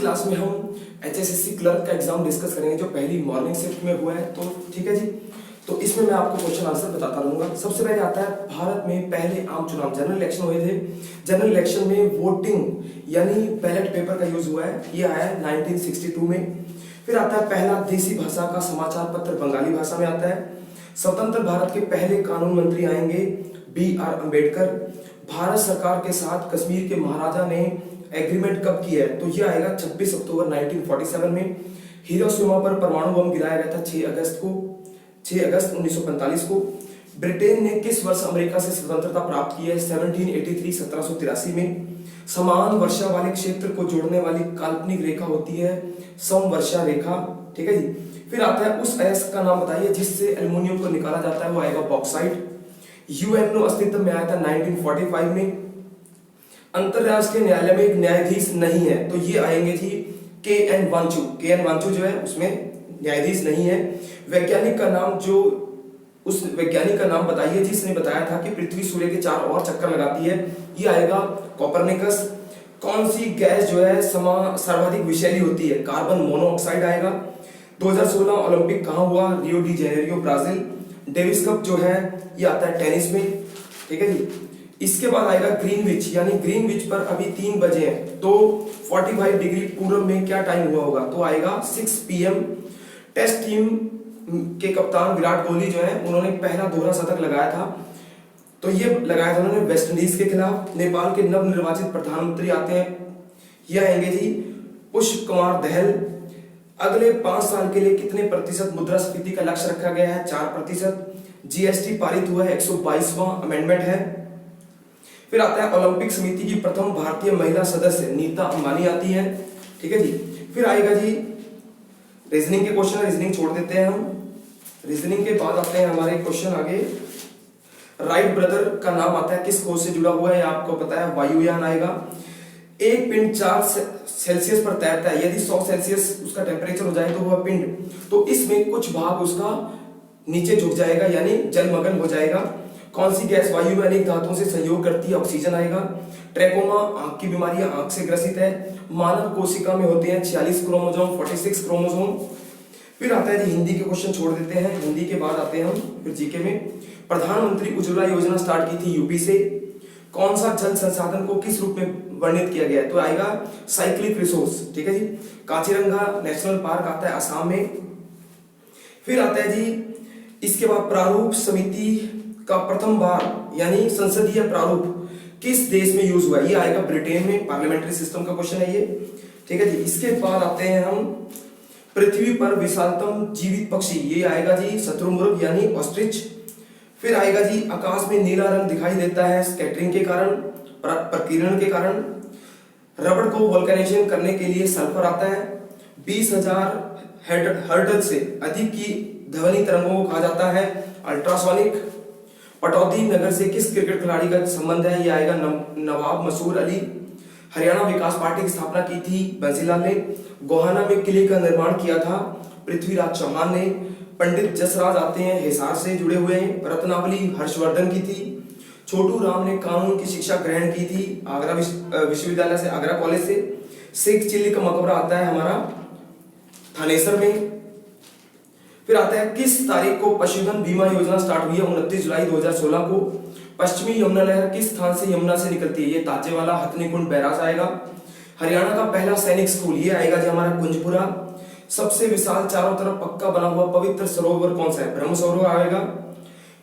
Class में हम HSSC clerk का एग्जाम डिस्कस करेंगे जो पहली मॉर्निंग शिफ्ट में हुआ है। तो ठीक है जी, तो इसमें मैं आपको क्वेश्चन आंसर बताता रहूंगा। सबसे पहले आता है भारत में पहले आम चुनाव जनरल इलेक्शन हुए थे। जनरल इलेक्शन में वोटिंग यानी बैलेट पेपर का यूज हुआ है, ये आया है 1962 में। फिर आता है पहला देसी भाषा का समाचार पत्र बंगाली भाषा में आता है। स्वतंत्र भारत के पहले कानून मंत्री आएंगे BR अम्बेडकर। भारत सरकार के साथ कश्मीर के महाराजा ने एग्रीमेंट कब किया है, तो ये आएगा 26 अक्टूबर 1947 में। हिरोशिमा पर परमाणु बम गिराया गया था 6 अगस्त 1945 को। ब्रिटेन ने किस वर्ष अमेरिका से स्वतंत्रता प्राप्त की है, 1783 1783 में। समान वर्षा वाले क्षेत्र को जोड़ने वाली काल्पनिक रेखा होती है समवर्षा रेखा। ठीक है जी। फिर आता है उस अयस्क का नाम बताइए जिससे एल्युमिनियम को निकाला जाता है, वो आएगा बॉक्साइट। यूएनओ अस्तित्व में आया था 1945 में। अंतरराष्ट्रीय न्यायालय में एक न्यायाधीश नहीं है, तो ये आएंगे जी KN वांचू जो है उसमें न्यायाधीश नहीं है। वैज्ञानिक का नाम उस वैज्ञानिक का नाम बताइए जिसने बताया था कि पृथ्वी सूर्य के 4 और चक्कर लगाती है, ये आएगा कोपरनिकस। कौन सी गैस जो है सर्वाधिक विषैली होती है, कार्बन मोनोऑक्साइड आएगा। 2016 ओलंपिक कहाँ हुआ, Rio de Janeiro Brazil. Davis cup जो है ये आता है टेनिस में। ठीक है जी। इसके बाद आएगा ग्रीनविच, यानी ग्रीनविच पर अभी 3 बजे हैं, तो 45 डिग्री पूर्व में क्या टाइम हुआ होगा, तो आएगा 6 PM। टेस्ट टीम के कप्तान विराट कोहली जो है उन्होंने पहला दोहरा शतक लगाया था, तो ये लगाया था उन्होंने वेस्ट इंडीज के खिलाफ। नेपाल के नवनिर्वाचित प्रधानमंत्री आते हैं, ये आएंगे जी पुष्प कुमार दहल। अगले 5 साल के लिए कितने प्रतिशत मुद्रास्फीति का लक्ष्य रखा गया है, 4%। GST पारित हुआ है, 122वां अमेंडमेंट है। फिर आता है ओलंपिक समिति की प्रथम भारतीय महिला सदस्य नीता अंबानी आती है। ठीक है जी। फिर आएगा जी रीजनिंग के क्वेश्चन, रीजनिंग छोड़ देते हैं हम। रीजनिंग के बाद आते हैं हमारे क्वेश्चन आगे। राइट ब्रदर का नाम आता है, किस खोज से जुड़ा हुआ है आपको पता है, वायुयान आएगा। एक पिंड 4 सेल्सियस पर तैरता है, यदि 100 सेल्सियस उसका टेम्परेचर हो जाए तो वह पिंड, तो इसमें कुछ भाग उसका नीचे झुक जाएगा यानी जलमग्न हो जाएगा। कौन सी गैस वायु में अनेक धातुओं से संयोग करती है, ऑक्सीजन आएगा। ट्रैकोमा आंख की बीमारी, आंख से ग्रसित है। मानव कोशिका में होते हैं 46 क्रोमोसोम, 46 क्रोमोसोम। फिर आता है जी हिंदी के क्वेश्चन छोड़ देते हैं, हिंदी के बाद आते हैं हम फिर जीके में। प्रधानमंत्री उज्ज्वला योजना स्टार्ट की थी यूपी से। कौन सा जल संसाधन को किस रूप में वर्णित किया गया है, तो आएगा साइक्लिक रिसोर्स। ठीक है जी। काजीरंगा नेशनल पार्क आता है असम में। फिर आता है जी इसके बाद प्रारूप समिति का प्रथम बार यानी संसदीय प्रारूप किस देश में यूज हुआ है, ये आएगा ब्रिटेन में। पार्लियामेंट्री सिस्टम का क्वेश्चन है ये। ठीक है जी। इसके बाद आते हैं हम पृथ्वी पर विशालतम जीवित पक्षी, ये आएगा जी शत्रुमुर्ग यानी ऑस्ट्रिच। फिर आएगा जी आकाश में नीला रंग दिखाई देता है स्कैटरिंग के कारण, प्रकीर्णन के कारण। रबड़ को वल्कनाइजेशन करने के लिए सल्फर आता है। 20,000 हर्ट्ज से अधिक की ध्वनि तरंगों को कहा जाता है अल्ट्रासोनिक। पटौदी नगर से किस क्रिकेट खिलाड़ी का संबंध है, ये आएगा नवाब मसूर अली। हरियाणा विकास पार्टी की स्थापना की थी बंसीलाल ने। गोहाना में किले का निर्माण किया था पृथ्वीराज चौहान ने। पंडित जसराज आते हैं हिसार से जुड़े हुए हैं। रत्नावली हर्षवर्धन की थी। छोटू राम ने कानून की शिक्षा ग्रहण की थी आगरा विश्वविद्यालय से, आगरा कॉलेज से। शेख चिल्ली का मकबरा आता है हमारा थानेसर में। फिर आता है किस तारीख को पशुधन बीमा योजना स्टार्ट हुई है, 29 जुलाई 2016 को। पश्चिमी यमुना नहर किस स्थान से यमुना से निकलती है, ये ताजेवाला हथनीकुंड बैराज आएगा। हरियाणा का पहला सैनिक स्कूल, ये आएगा जी हमारा कुंजपुरा। सबसे विशाल चारों तरफ पक्का बना हुआ पवित्र सरोवर कौन सा है, ब्रह्म सरोवर आएगा।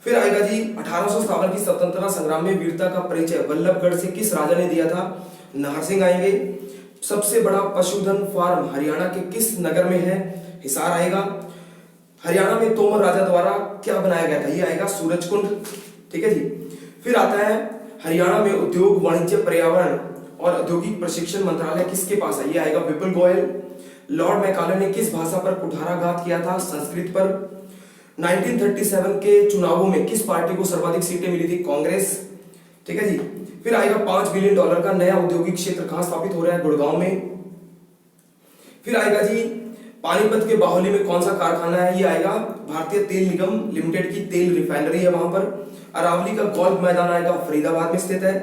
फिर आएगा जी 1857 की स्वतंत्रता संग्राम में वीरता का परिचय वल्लभगढ़ से किस राजा ने दिया था, नाहर सिंह आएंगे। सबसे बड़ा पशुधन फार्म हरियाणा के किस नगर में है, हिसार आएगा। हरियाणा में तोमर राजा द्वारा क्या बनाया गया था, ये आएगा सूरजकुंड। ठीक है जी। फिर आता है हरियाणा में उद्योग वाणिज्य पर्यावरण और औद्योगिक प्रशिक्षण मंत्रालय किसके पास है, ये आएगा विपुल गोयल। लॉर्ड मैकाले ने किस भाषा पर कुठाराघात किया था, संस्कृत पर। 1937 के चुनावों में किस पार्टी को सर्वाधिक सीटें मिली थी, कांग्रेस। ठीक है जी। फिर आएगा $5 बिलियन का नया औद्योगिक क्षेत्र कहां स्थापित हो रहा है, गुड़गांव में। फिर आएगा जी पानीपत के बाहुली में कौन सा कारखाना है, ये आएगा भारतीय तेल निगम लिमिटेड की तेल रिफाइनरी है वहां पर। अरावली का गोल्फ मैदान आएगा फरीदाबाद में स्थित है।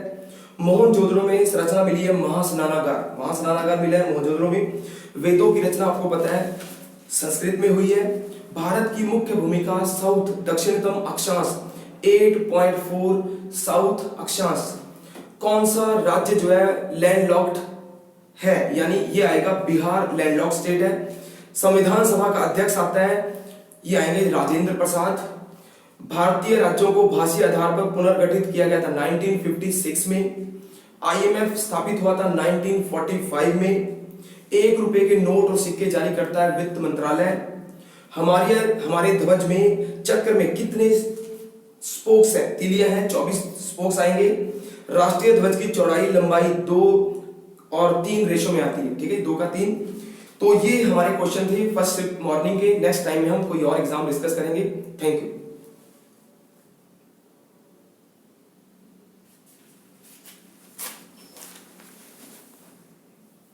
मोहनजोदड़ो में इस रचना मिली है महास्नानागार, महास्नानागार मिला है मोहनजोदड़ो में। वेदों की रचना आपको पता है संस्कृत में हुई है। भारत की मुख्य भूमिका साउथ दक्षिणतम अक्षांश 8.4 साउथ अक्षांश। कौन सा राज्य जो है लैंडलॉक्ड है, यानी ये आएगा बिहार लैंडलॉक्ड स्टेट है। संविधान सभा का अध्यक्ष आता है, ये आएंगे राजेंद्र प्रसाद। भारतीय राज्यों को भाषीय आधार पर पुनर्गठित किया गया था 1956 में। आईएमएफ स्थापित हुआ था 1945 में। 1 रुपए के नोट और सिक्के जारी करता है वित्त मंत्रालय। हमारे ध्वज में चक्र में कितने स्पोक्स हैं, तिलियां हैं, 24 स्पोक्स आएंगे। राष्ट्रीय ध्वज की चौड़ाई लंबाई 2 और 3 रेशो में आती है, ठीक है, 2 का 3। तो ये हमारे क्वेश्चन थे फर्स्ट शिफ्ट मॉर्निंग के। नेक्स्ट टाइम में हम कोई और एग्जाम डिस्कस करेंगे। Thank you.